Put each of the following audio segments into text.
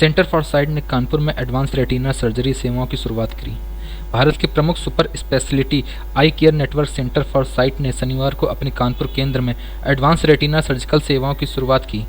Centre for site ने कानपुर में advance retina surgery सेवाओं की शुरुआत की। भारत के प्रमुख super speciality I care network centre for site ने शनिवार को अपने कानपुर केंद्र में एडवांस रेटिना सर्जिकल सेवाओं की शुरुआत की।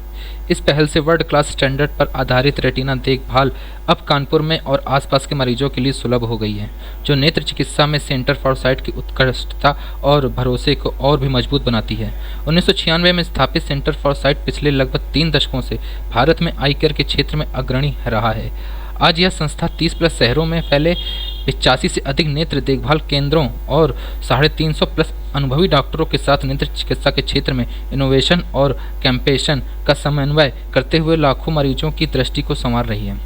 इस पहल से वर्ल्ड क्लास स्टैंडर्ड पर आधारित रेटिना देखभाल अब कानपुर में और आसपास के मरीजों के लिए सुलभ हो गई है, जो नेत्र चिकित्सा में सेंटर फॉर साइट की उत्कृष्टता और भरोसे को और भी मजबूत बनाती है। 1996 में स्थापित सेंटर फॉर साइट पिछले लगभग 3 दशकों से भारत में आई केयर के क्षेत्र में अग्रणी रहा है। आज यह संस्था 30+ शहरों में फैले 85 से अधिक नेत्र देखभाल केंद्रों और 350+ अनुभवी डॉक्टरों के साथ नेत्र चिकित्सा के क्षेत्र में इनोवेशन और कैंपेशन का समन्वय करते हुए लाखों मरीजों की दृष्टि को संवार रही है।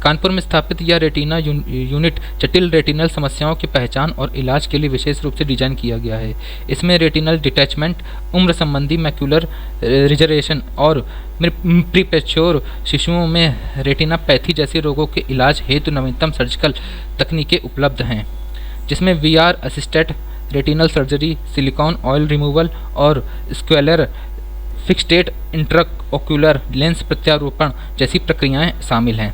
कानपुर में स्थापित यह रेटिना यूनिट जटिल रेटिनल समस्याओं की पहचान और इलाज के लिए विशेष रूप से डिजाइन किया गया है। इसमें रेटिनल डिटैचमेंट, उम्र संबंधी मैक्यूलर रिजर्वेशन और प्रीमेच्योर शिशुओं में रेटिनापैथी जैसे रोगों के इलाज हेतु नवीनतम सर्जिकल तकनीकें उपलब्ध हैं, जिसमें VR assisted retinal surgery, silicon oil removal और स्क्वेलर फिक्स्ड इंट्राओक्यूलर लेंस प्रत्यारोपण जैसी प्रक्रियाएं शामिल हैं।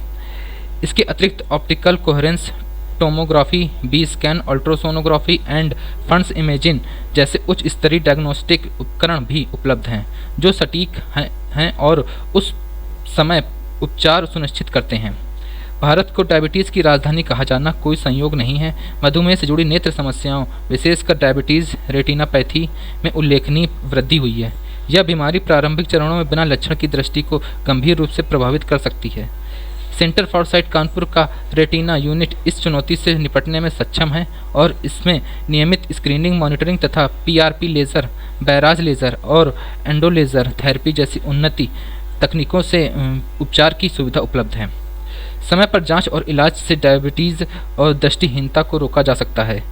इसके अतिरिक्त optical coherence tomography, B scan, ultrasonography and fundus imaging जैसे उच्च स्तरीय डायग्नोस्टिक उपकरण भी उपलब्ध हैं, जो सटीक हैं और उस समय उपचार सुनिश्चित करते हैं। भारत को डायबिटीज़ की राजधानी कहा जाना कोई संयोग नहीं है। मधुमेह से जुड़ी नेत्र समस्याओं, विशेषकर डायबिटीज़ रेटिनापैथी में उल्लेखनीय वृद्धि हुई है। यह बीमारी प्रारंभिक चरणों में बिना लक्षण की दृष्टि को गंभीर रूप से प्रभावित कर सकती है। सेंटर फॉर साइट कानपुर का रेटिना यूनिट इस चुनौती से निपटने में सक्षम है और इसमें नियमित स्क्रीनिंग, मॉनिटरिंग तथा PRP लेज़र, बैराज लेज़र और एंडो लेज़र थेरेपी जैसी उन्नति तकनीकों से उपचार की सुविधा उपलब्ध है। समय पर जांच और इलाज से डायबिटीज़ और दृष्टिहीनता को रोका जा सकता है।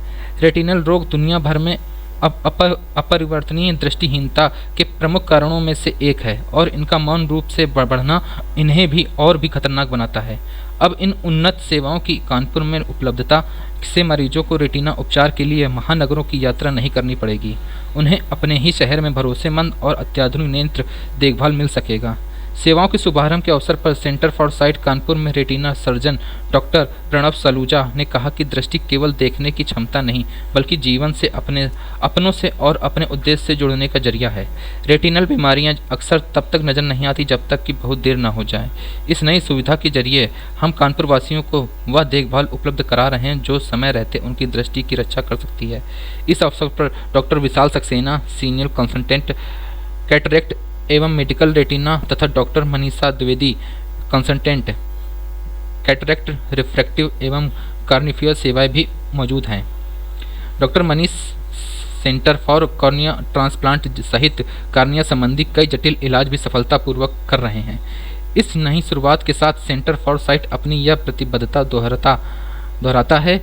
रेटिनल रोग दुनिया भर में अपरिवर्तनीय दृष्टिहीनता के प्रमुख कारणों में से एक है और इनका मौन रूप से बढ़ना इन्हें भी और भी खतरनाक बनाता है। अब इन उन्नत सेवाओं की कानपुर में उपलब्धता से मरीजों को रेटिना उपचार के लिए महानगरों की यात्रा नहीं करनी पड़ेगी। उन्हें अपने ही शहर में भरोसेमंद और अत्याधुनिक नेत्र देखभाल मिल सकेगा। सेवाओं के शुभारंभ के अवसर पर सेंटर फॉर साइट कानपुर में retina surgeon doctor Pranav Saluja ने कहा कि दृष्टि केवल देखने की क्षमता नहीं, बल्कि जीवन से, अपनों से और अपने उद्देश्य से जुड़ने का जरिया है। रेटिनल बीमारियां अक्सर तब तक नजर नहीं आती जब तक कि बहुत देर न हो जाए। इस नई सुविधा के जरिए हम कानपुर वासियों को वह देखभाल उपलब्ध करा रहे हैं जो समय रहते उनकी दृष्टि की रक्षा कर सकती है। इस अवसर पर डॉक्टर विशाल सक्सेना, सीनियर कंसल्टेंट कैटरेक्ट एवं मेडिकल रेटिना तथा doctor Manisha Dwivedi, consultant cataract, refractive एवं कार्निफियर सेवाएं भी मौजूद हैं। Doctor Manish centre for cornea transplant सहित कॉर्निया संबंधी कई जटिल इलाज भी सफलतापूर्वक कर रहे हैं। इस नई शुरुआत के साथ सेंटर फॉर साइट अपनी यह प्रतिबद्धता दोहराता है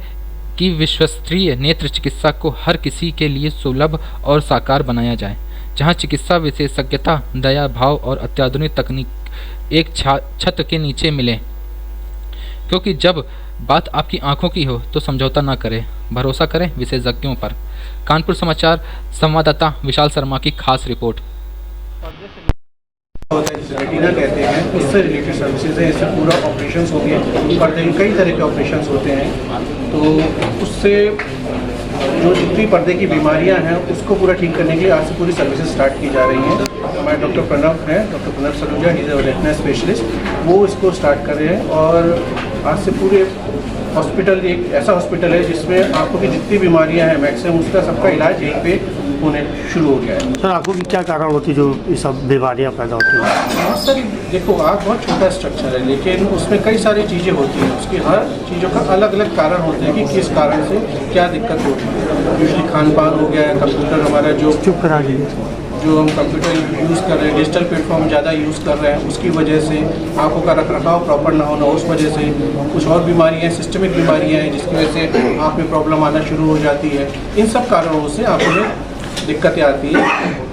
कि विश्वस्तरीय नेत्र चिकित्सा को हर किसी के लिए सुलभ और साकार बनाया जाए, जहां चिकित्सा विशेषज्ञता, दया भाव और अत्याधुनिक तकनीक एक छत के नीचे मिले। क्योंकि जब बात आपकी आंखों की हो तो समझौता ना करें, भरोसा करें विशेषज्ञों पर। कानपुर समाचार संवाददाता विशाल शर्मा की खास रिपोर्ट। रेटिना कहते हैं, उससे रिलेटेड सर्विसेज है। इससे पूरा ऑपरेशंस हो गए, पर्दे कई तरह के ऑपरेशंस होते हैं, तो उससे जो जितनी पर्दे की बीमारियां हैं उसको पूरा ठीक करने के लिए आज से पूरी सर्विसेज स्टार्ट की जा रही हैं। हमारे डॉक्टर प्रणव हैं, doctor Pranav Saluja, he is a retina specialist, वो इसको स्टार्ट कर रहे हैं। और आज से पूरे हॉस्पिटल एक ऐसा हॉस्पिटल है जिसमें आंखों की जितनी बीमारियां हैं मैक्सिमम उसका सबका इलाज यहीं पे होने शुरू हो गया है। सर, आंखों की क्या कारण होती है जो ये सब बीमारियां पैदा होती हैं? हाँ सर, देखो आँख बहुत छोटा स्ट्रक्चर है, लेकिन उसमें कई सारी चीज़ें होती हैं। उसकी हर चीज़ों का अलग अलग कारण होते हैं कि किस कारण से क्या दिक्कत होती है। यूजली खान पान हो गया, कंप्यूटर हमारा जो हम कंप्यूटर यूज़ कर रहे हैं, डिजिटल प्लेटफॉर्म ज़्यादा यूज़ कर रहे हैं, उसकी वजह से आंखों का रखरखाव प्रॉपर ना होना, उस वजह से कुछ और बीमारियां, सिस्टमिक बीमारियां हैं जिसकी वजह से आँख में प्रॉब्लम आना शुरू हो जाती है। इन सब कारणों से आंखों में दिक्कतें आती है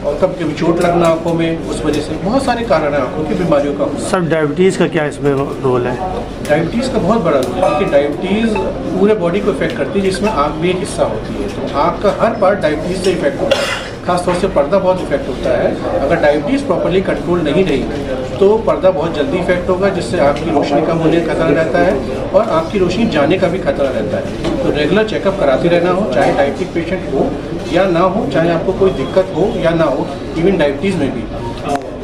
और कभी कभी चोट लगना आंखों में, उस वजह से बहुत सारे कारण हैं आंखों की बीमारियों का। सर, डायबिटीज़ का क्या इसमें रोल है? डायबिटीज़ का बहुत बड़ा रोल है, क्योंकि डायबिटीज़ पूरे बॉडी को इफेक्ट करती है, जिसमें आँख भी एक हिस्सा होती है। तो आँख का हर पार्ट डायबिटीज़ से इफेक्ट होता है, खासतौर से पर्दा बहुत इफेक्ट होता है। अगर डायबिटीज़ प्रॉपर्ली कंट्रोल नहीं रही तो पर्दा बहुत जल्दी इफेक्ट होगा, जिससे आपकी रोशनी कम होने का खतरा रहता है और आपकी रोशनी जाने का भी खतरा रहता है। तो रेगुलर चेकअप कराते रहना हो, चाहे डायबिटिक पेशेंट हो या ना हो, चाहे आपको कोई दिक्कत हो या ना हो, इवन डायबिटीज़ में भी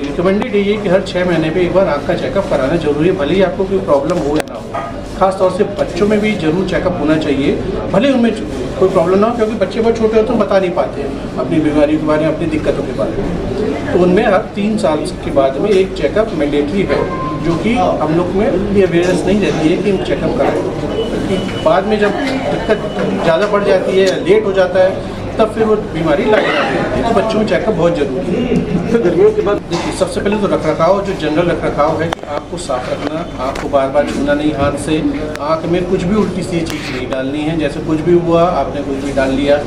रिकमेंडेड ये कि हर 6 महीने पे एक बार आँख का चेकअप कराना जरूरी है, भले ही आपको कोई प्रॉब्लम हो या ना हो। खास तौर से बच्चों में भी जरूर चेकअप होना चाहिए, भले उनमें कोई प्रॉब्लम ना हो, क्योंकि बच्चे बहुत छोटे होते हैं, बता नहीं पाते हैं अपनी बीमारी के बारे में, अपनी दिक्कतों के बारे में। तो उनमें हर 3 साल के बाद में एक चेकअप मैंडेटरी है, जो कि हम लोग में ये अवेयरनेस नहीं रहती है कि हम चेकअप कराएं, क्योंकि बाद में जब दिक्कत ज़्यादा बढ़ जाती है, लेट हो जाता है, तब फिर वो बीमारी लग जाती है। तो बच्चों में चेकअप बहुत जरूरी है। फिर गर्मियों के बाद देखिए, सबसे पहले तो रखरखाव, जो जनरल रखरखाव है कि आपको साफ रखना, आपको बार बार छूना नहीं हाथ से, आँख में कुछ भी उल्टी सी चीज़ नहीं डालनी है, जैसे कुछ भी हुआ आपने कुछ भी डाल लिया।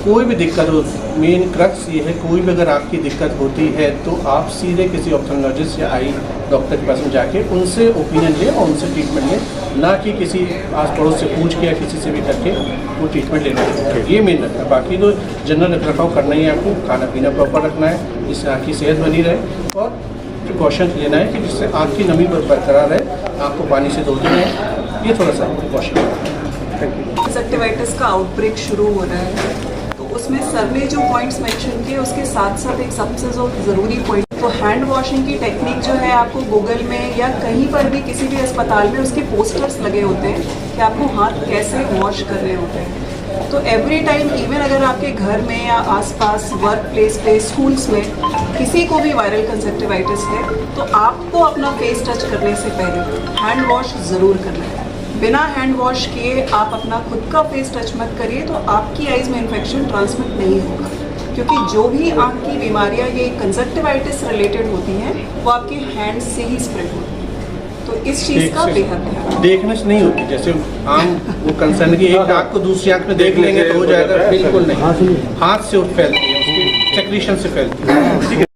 कोई भी दिक्कत हो, मेन क्रक्स ये है, कोई भी अगर आपकी दिक्कत होती है तो आप सीधे किसी ऑप्थेल्मोलॉजिस्ट या आई डॉक्टर के पास में जाके उनसे ओपिनियन लें और उनसे ट्रीटमेंट लें, ना कि किसी आस पड़ोस से पूछ के या किसी से भी करके वो ट्रीटमेंट लेना है। ये मेन रखना है। बाकी तो जनरल रखरखाव करना ही है, आपको खाना पीना प्रॉपर रखना है जिससे आँख की सेहत बनी रहे, और प्रिकॉशन लेना है कि जिससे आँख की नमी बरकरार रहे, आँख को पानी से धोते रहें, ये थोड़ा सा प्रिकॉशन है। कंजक्टिवाइटिस का आउटब्रेक शुरू हो रहा है, तो उसमें सर ने जो पॉइंट्स मेंशन किए उसके साथ साथ एक सबसे जो ज़रूरी पॉइंट, तो हैंड वॉशिंग की टेक्निक जो है, आपको गूगल में या कहीं पर भी किसी भी अस्पताल में उसके पोस्टर्स लगे होते हैं कि आपको हाथ कैसे वॉश करने होते हैं। तो एवरी टाइम, इवन अगर आपके घर में या आसपास वर्क प्लेस पे, स्कूल्स में किसी को भी वायरल कंजक्टिवाइटिस है, तो आपको अपना फेस टच करने से पहले हैंड वॉश ज़रूर करना है। बिना हैंड वॉश किए आप अपना खुद का फेस टच मत करिए, तो आपकी आइज़ में इन्फेक्शन ट्रांसमिट नहीं होगा, क्योंकि जो भी आँख की बीमारियाँ ये कंजक्टिवाइटिस रिलेटेड होती हैं वो आपके हैंड से ही स्प्रेड होती हैं। तो इस चीज़ का बेहद ध्यान, देखने से नहीं होती, जैसे आम वो कंसर्न की एक आँख को दूसरी आँख में देख लेंगे तो हो जाएगा, बिल्कुल नहीं, हाथ से फैलती है, उसकी सेक्रीशन से फैलती है। ठीक है।